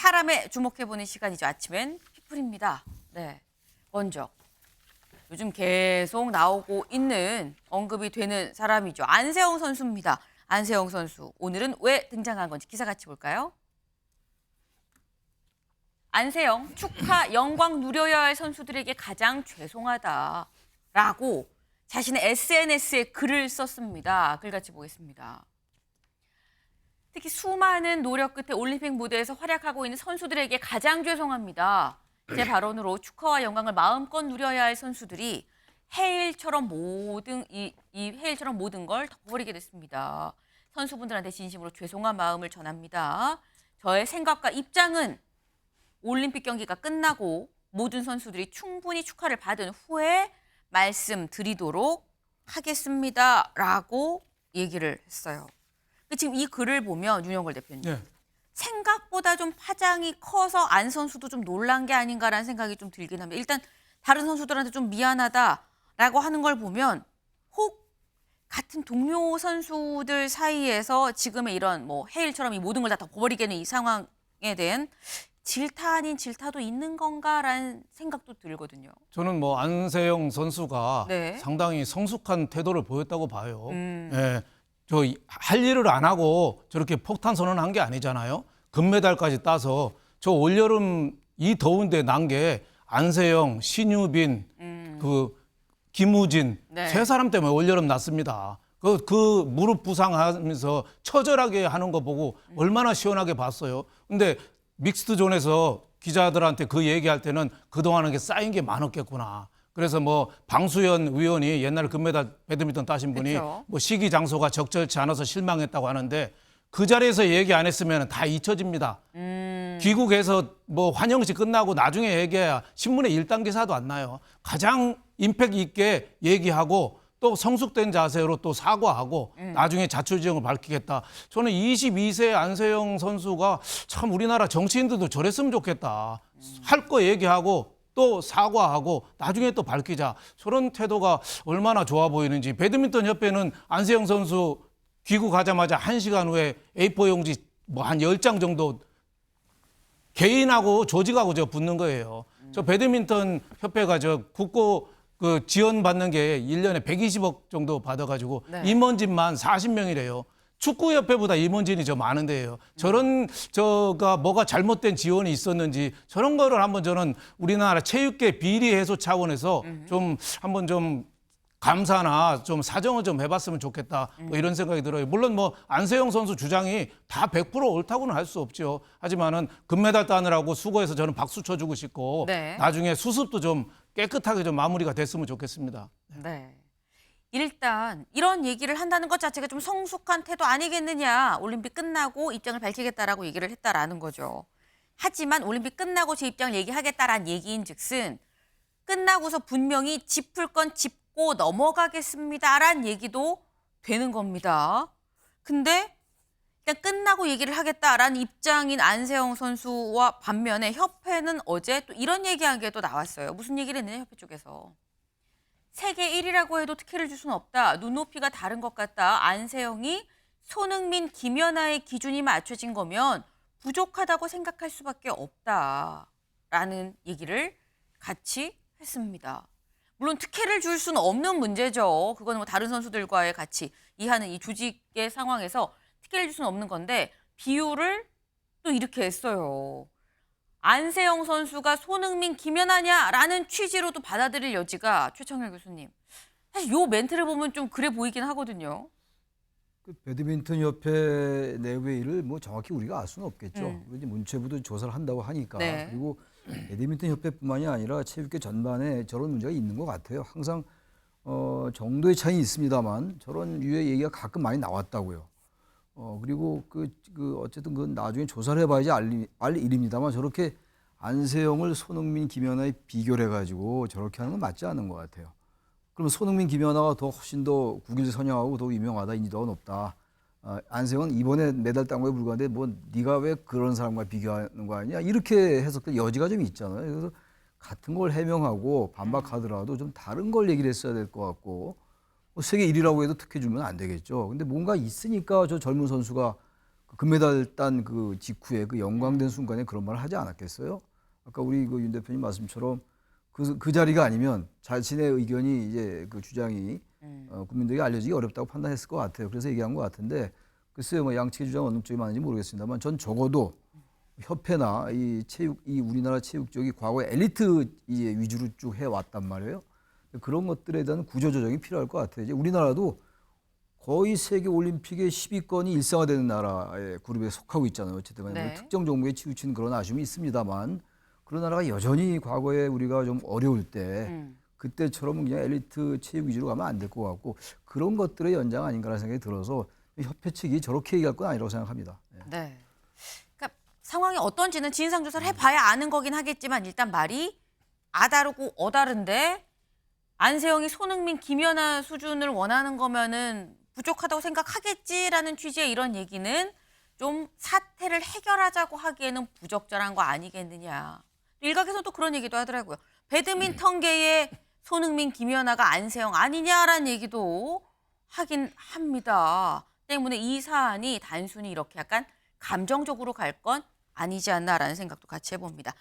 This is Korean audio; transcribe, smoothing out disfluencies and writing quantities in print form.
사람에 주목해보는 시간이죠. 아침엔 피플입니다. 네, 먼저 요즘 계속 나오고 있는 언급이 되는 사람이죠. 안세영 선수입니다. 안세영 선수, 오늘은 왜 등장한 건지 기사 같이 볼까요? 안세영, 축하 영광 누려야 할 선수들에게 가장 죄송하다라고 자신의 SNS에 글을 썼습니다. 글 같이 보겠습니다. 특히 수많은 노력 끝에 올림픽 무대에서 활약하고 있는 선수들에게 가장 죄송합니다. 제 발언으로 축하와 영광을 마음껏 누려야 할 선수들이 해일처럼 모든 해일처럼 모든 걸 덮어버리게 됐습니다. 선수분들한테 진심으로 죄송한 마음을 전합니다. 저의 생각과 입장은 올림픽 경기가 끝나고 모든 선수들이 충분히 축하를 받은 후에 말씀드리도록 하겠습니다라고 얘기를 했어요. 지금 이 글을 보면 윤영걸 대표님, 네. 생각보다 좀 파장이 커서 안 선수도 좀 놀란 게 아닌가라는 생각이 좀 들긴 합니다. 일단 다른 선수들한테 좀 미안하다라고 하는 걸 보면 혹 같은 동료 선수들 사이에서 지금의 이런 뭐 해일처럼 이 모든 걸 다 덮어버리겠는 이 상황에 대한 질타 아닌 질타도 있는 건가라는 생각도 들거든요. 저는 뭐 안세영 선수가 네. 상당히 성숙한 태도를 보였다고 봐요. 예, 저 할 일을 안 하고 저렇게 폭탄 선언한 게 아니잖아요. 금메달까지 따서 저 올여름 이 더운데 난 게 안세영, 신유빈, 그 김우진 네. 세 사람 때문에 올여름 났습니다. 그 무릎 부상하면서 처절하게 하는 거 보고 얼마나 시원하게 봤어요. 근데 믹스드 존에서 기자들한테 그 얘기할 때는 그동안은 게 쌓인 게 많았겠구나. 그래서 뭐 방수연 의원이 옛날에 금메달 배드민턴 따신 분이 그쵸. 뭐 시기 장소가 적절치 않아서 실망했다고 하는데 그 자리에서 얘기 안 했으면 다 잊혀집니다. 귀국에서 뭐 환영식 끝나고 나중에 얘기해야 신문에 일당 기사도 안 나요. 가장 임팩트 있게 얘기하고 또 성숙된 자세로 또 사과하고 나중에 자초지종을 밝히겠다. 저는 22세 안세영 선수가 참 우리나라 정치인들도 저랬으면 좋겠다. 할 거 얘기하고 또 사과하고 나중에 또 밝히자. 저런 태도가 얼마나 좋아 보이는지. 배드민턴 협회는 안세영 선수 귀국하자마자 1시간 후에 A4 용지 뭐 한 10장 정도 개인하고 조직하고 저 붙는 거예요. 저 배드민턴 협회가 저 국고 그 지원받는 게 1년에 120억 정도 받아가지고 네. 임원진만 40명이래요. 축구협회보다 임원진이 저 많은데요. 저런 저가 뭐가 잘못된 지원이 있었는지 저런 거를 한번 저는 우리나라 체육계 비리 해소 차원에서 좀 한번 좀 감사나 좀 사정을 좀 해봤으면 좋겠다. 뭐 이런 생각이 들어요. 물론 뭐 안세영 선수 주장이 다 100% 옳다고는 할 수 없죠. 하지만은 금메달 따느라고 수고해서 저는 박수 쳐주고 싶고 네. 나중에 수습도 좀 깨끗하게 좀 마무리가 됐으면 좋겠습니다. 네. 일단 이런 얘기를 한다는 것 자체가 좀 성숙한 태도 아니겠느냐. 올림픽 끝나고 입장을 밝히겠다라고 얘기를 했다라는 거죠. 하지만 올림픽 끝나고 제 입장을 얘기하겠다라는 얘기인 즉슨 끝나고서 분명히 짚을 건 짚고 넘어가겠습니다라는 얘기도 되는 겁니다. 근데 일단 끝나고 얘기를 하겠다라는 입장인 안세영 선수와 반면에 협회는 어제 또 이런 얘기한 게 또 나왔어요. 무슨 얘기를 했느냐, 협회 쪽에서. 세계 1위라고 해도 특혜를 줄 수는 없다. 눈높이가 다른 것 같다. 안세영이 손흥민, 김연아의 기준이 맞춰진 거면 부족하다고 생각할 수밖에 없다라는 얘기를 같이 했습니다. 물론 특혜를 줄 수는 없는 문제죠. 그거는 뭐 다른 선수들과의 같이 이하는 이 조직의 상황에서 특혜를 줄 수는 없는 건데 비유를 또 이렇게 했어요. 안세영 선수가 손흥민, 김연아냐라는 취지로도 받아들일 여지가 최청열 교수님. 사실 요 멘트를 보면 좀 그래 보이긴 하거든요. 그 배드민턴 협회 내부의 일을 뭐 정확히 우리가 알 수는 없겠죠. 이제 문체부도 조사를 한다고 하니까. 네. 그리고 배드민턴 협회뿐만이 아니라 체육계 전반에 저런 문제가 있는 것 같아요. 항상 정도의 차이는 있습니다만 저런 유의 얘기가 가끔 많이 나왔다고요. 그리고 어쨌든 그 나중에 조사를 해봐야지 알 일입니다만 저렇게 안세영을 손흥민, 김연아에 비교를 해가지고 저렇게 하는 건 맞지 않는 것 같아요. 그러면 손흥민, 김연아가 더 훨씬 더 국일 선양하고 더 유명하다, 인지도가 높다. 안세영은 이번에 메달 딴 거에 불과한데 뭐 네가 왜 그런 사람과 비교하는 거 아니냐 이렇게 해석될 여지가 좀 있잖아요. 그래서 같은 걸 해명하고 반박하더라도 좀 다른 걸 얘기를 했어야 될 것 같고 세계 1위라고 해도 특혜 주면 안 되겠죠. 근데 뭔가 있으니까 저 젊은 선수가 금메달 딴 그 직후에 그 영광된 순간에 그런 말을 하지 않았겠어요? 아까 우리 그 윤 대표님 말씀처럼 그 자리가 아니면 자신의 의견이 이제 그 주장이 국민들에게 알려지기 어렵다고 판단했을 것 같아요. 그래서 얘기한 것 같은데 글쎄요, 뭐 양측의 주장 어느 쪽이 맞는지 모르겠습니다만 전 적어도 협회나 이 우리나라 체육 쪽이 과거에 엘리트 이제 위주로 쭉 해왔단 말이에요. 그런 것들에 대한 구조조정이 필요할 것 같아요. 이제 우리나라도 거의 세계 올림픽의 10위권이 일상화되는 나라의 그룹에 속하고 있잖아요. 어쨌든 간에 네. 특정 종목에 치우치는 그런 아쉬움이 있습니다만 그런 나라가 여전히 과거에 우리가 좀 어려울 때 그때처럼 그냥 엘리트 체육 위주로 가면 안 될 것 같고 그런 것들의 연장 아닌가라는 생각이 들어서 협회 측이 저렇게 얘기할 건 아니라고 생각합니다. 네. 그러니까 상황이 어떤지는 진상조사를 해봐야 아는 거긴 하겠지만 일단 말이 아다르고 어다른데 안세영이 손흥민, 김연아 수준을 원하는 거면은 부족하다고 생각하겠지라는 취지의 이런 얘기는 좀 사태를 해결하자고 하기에는 부적절한 거 아니겠느냐. 일각에서 또 그런 얘기도 하더라고요. 배드민턴계의 손흥민, 김연아가 안세영 아니냐라는 얘기도 하긴 합니다. 때문에 이 사안이 단순히 이렇게 약간 감정적으로 갈 건 아니지 않나라는 생각도 같이 해봅니다.